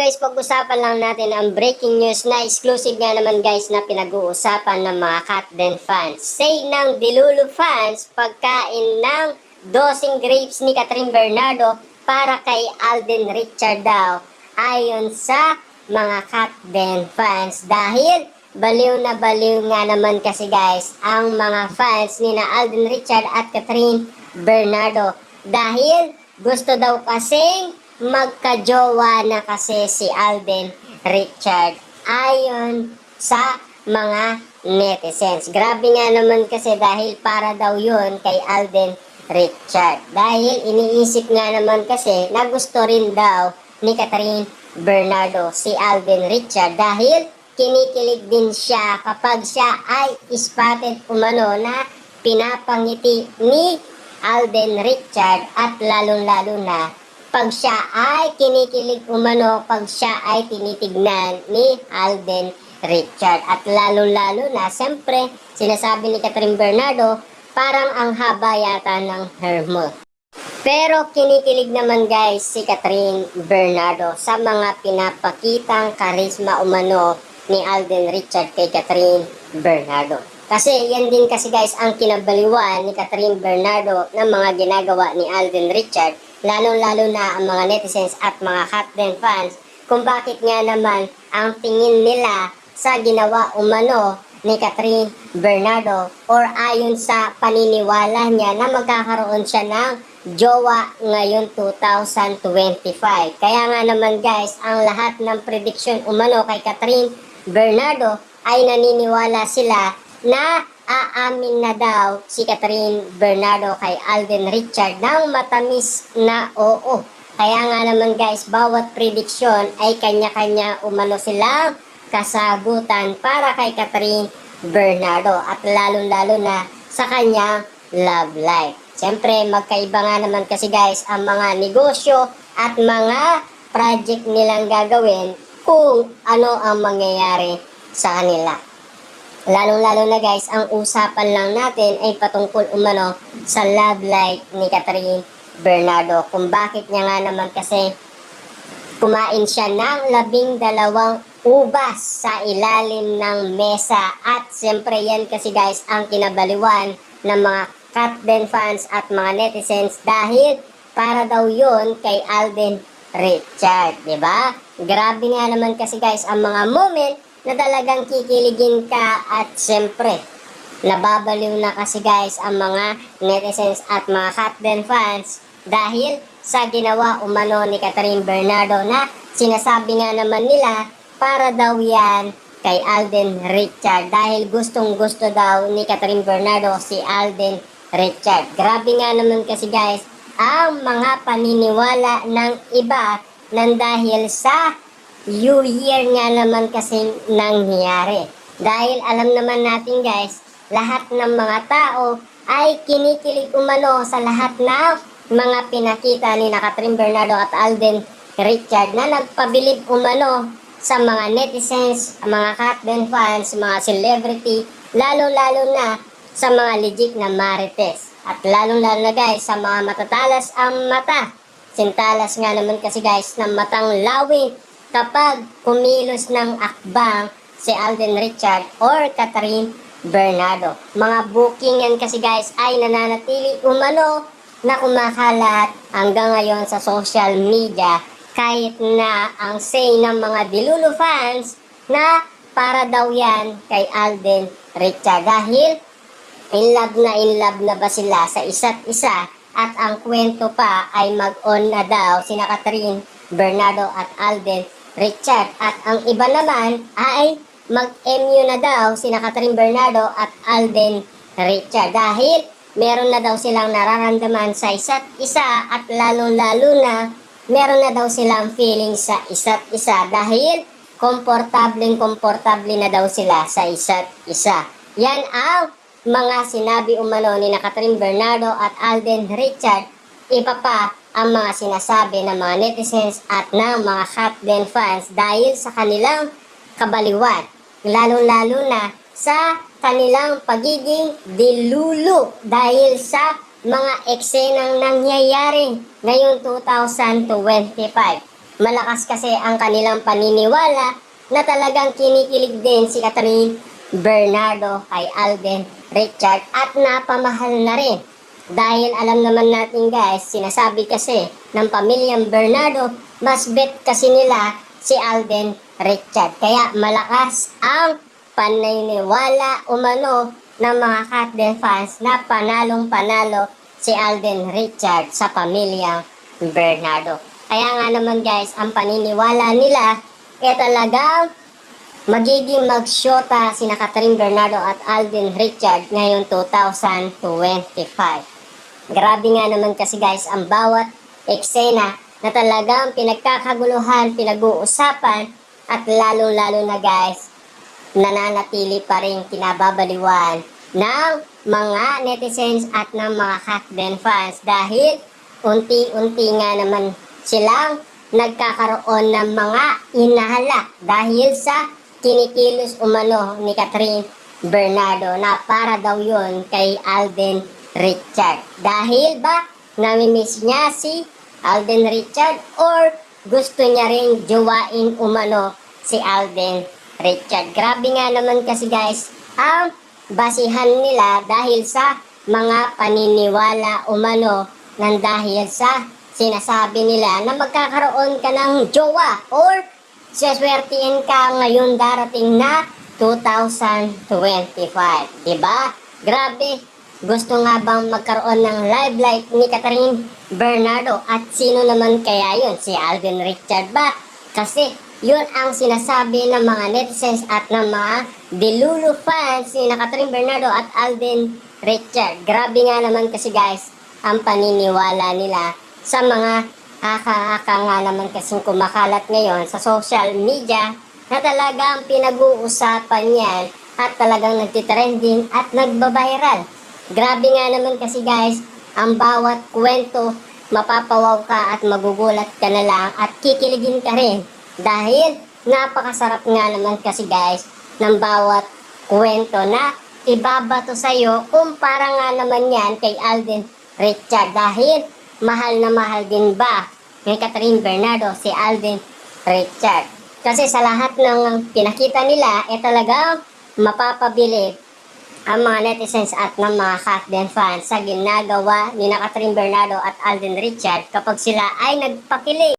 guys, pag-usapan lang natin ang breaking news na exclusive nga naman guys na pinag-uusapan ng mga Katden fans. Say ng Delulu fans, pagkain ng dosing grapes ni Catherine Bernardo para kay Alden Richard daw. Ayon sa mga Katden fans. Dahil baliw na baliw nga naman kasi guys ang mga fans ni na Alden Richard at Catherine Bernardo. Dahil gusto daw kasing magka-jowa na kasi si Alden Richard ayon sa mga netizens. Grabe nga naman kasi dahil para daw yun kay Alden Richard. Dahil iniisip nga naman kasi na gusto rin daw ni Catherine Bernardo si Alden Richard dahil kinikilig din siya kapag siya ay spotted umano na pinapangiti ni Alden Richard at lalong-lalo na pag siya ay kinikilig umano, pag siya ay tinitignan ni Alden Richard. At lalong-lalo na, siyempre, sinasabi ni Catherine Bernardo, parang ang haba yata ng hair mo. Pero kinikilig naman guys si Catherine Bernardo sa mga pinapakitang karisma umano ni Alden Richard kay Catherine Bernardo. Kasi yan din kasi guys ang kinabaliwan ni Catherine Bernardo ng mga ginagawa ni Alden Richard, lalong-lalo na ang mga netizens at mga Katden fans, kung bakit nga naman ang tingin nila sa ginawa umano ni Catherine Bernardo or ayon sa paniniwala niya na magkakaroon siya ng jowa ngayon 2025. Kaya nga naman guys, ang lahat ng prediction umano kay Catherine Bernardo ay naniniwala sila na aamin na daw si Catherine Bernardo kay Alden Richard ng matamis na oo. Kaya nga naman guys, bawat prediction ay kanya-kanya umano silang kasagutan para kay Catherine Bernardo at lalong-lalo na sa kanyang love life. Siyempre, magkaiba nga naman kasi guys ang mga negosyo at mga project nilang gagawin kung ano ang mangyayari sa kanila. Lalong-lalo na guys, ang usapan lang natin ay patungkol umano sa love life ni Catherine Bernardo. Kung bakit niya nga naman kasi kumain siya ng 12 ubas sa ilalim ng mesa. At siyempre yan kasi guys ang kinabaliwan ng mga Katden fans at mga netizens dahil para daw yun kay Alden Richard. Diba? Grabe nga naman kasi guys ang mga moment na talagang kikiligin ka at siyempre nababaliw na kasi guys ang mga netizens at mga Katden fans dahil sa ginawa umano ni Catherine Bernardo na sinasabi nga naman nila para daw yan kay Alden Richard dahil gustong gusto daw ni Catherine Bernardo si Alden Richard. Grabe nga naman kasi guys ang mga paniniwala ng iba nang dahil sa New Year nga naman kasi nangyayari. Dahil alam naman natin guys, lahat ng mga tao ay kinikilig umano sa lahat ng mga pinakita ni Catherine Bernardo at Alden Richard na nagpabilib umano sa mga netizens, mga Katden fans, mga celebrity, lalo-lalo na sa mga legit na marites. At lalong-lalo na guys sa mga matatalas ang mata. Sintalas nga naman kasi guys ng matang lawing kapag kumilos ng akbang si Alden Richard or Catherine Bernardo. Mga booking yan kasi guys ay nananatili umano na kumakalat hanggang ngayon sa social media kahit na ang say ng mga Delulu fans na para daw yan kay Alden Richard dahil in love na ba sila sa isa't isa at ang kwento pa ay mag-on na daw sina Catherine Bernardo at Alden Richard at ang iba naman ay mag-MU na daw sina Catherine Bernardo at Alden Richard dahil meron na daw silang nararamdaman sa isa't isa at lalong-lalo na meron na daw silang feeling sa isa't isa dahil komportable na daw sila sa isa't isa. Yan ang mga sinabi umano ni Catherine Bernardo at Alden Richard. Iba pa ang mga sinasabi ng mga netizens at ng mga Katden fans dahil sa kanilang kabaliwan. Lalong-lalo na sa kanilang pagiging dilulu dahil sa mga eksenang nangyayari ngayong 2025. malakas kasi ang kanilang paniniwala na talagang kinikilig din si Catherine Bernardo kay Alden Richard at napamahal na rin. Dahil alam naman natin guys, sinasabi kasi ng pamilyang Bernardo, mas bet kasi nila si Alden Richard. Kaya malakas ang paniniwala umano ng mga Katden fans na panalong-panalo si Alden Richard sa pamilyang Bernardo. Kaya nga naman guys, ang paniniwala nila talagang magiging magsyota sina Catherine Bernardo at Alden Richard ngayong 2025. Grabe nga naman kasi guys ang bawat eksena na talagang pinagkakaguluhan, pinag-uusapan at lalo-lalo na guys nananatili pa rin kinababaliwan ng mga netizens at ng mga Katden fans dahil unti-unti nga naman silang nagkakaroon ng mga inahala dahil sa kinikilos umano ni Catherine Bernardo na para daw yun kay Alden Richard. Dahil ba namimiss niya si Alden Richard or gusto niya rin jowain umano si Alden Richard. Grabe nga naman kasi guys ang basihan nila dahil sa mga paniniwala umano ng dahil sa sinasabi nila na magkakaroon ka ng jowa or saswertihin ka ngayon darating na 2025. Diba? Grabe. Gusto nga bang magkaroon ng live like ni Catherine Bernardo at sino naman kaya yun? Si Alden Richard ba? Kasi yun ang sinasabi ng mga netizens at ng mga Delulu fans ni Catherine Bernardo at Alden Richard. Grabe nga naman kasi guys ang paniniwala nila sa mga haka-haka nga naman kasing kumakalat ngayon sa social media na talagang pinag-uusapan yan at talagang nagtitrending at nagbabiral. Grabe nga naman kasi guys, ang bawat kwento, mapapawaw ka at magugulat ka na lang at kikiligin ka rin. Dahil napakasarap nga naman kasi guys ng bawat kwento na ibabato sa'yo kumpara nga naman yan kay Alden Richard. Dahil mahal na mahal din ba ni Catherine Bernardo si Alden Richard. Kasi sa lahat ng pinakita nila, talagang mapapabilib ang mga netizens at ng mga Katden fans sa ginagawa ni Catherine Bernardo at Alden Richard kapag sila ay nagpakilig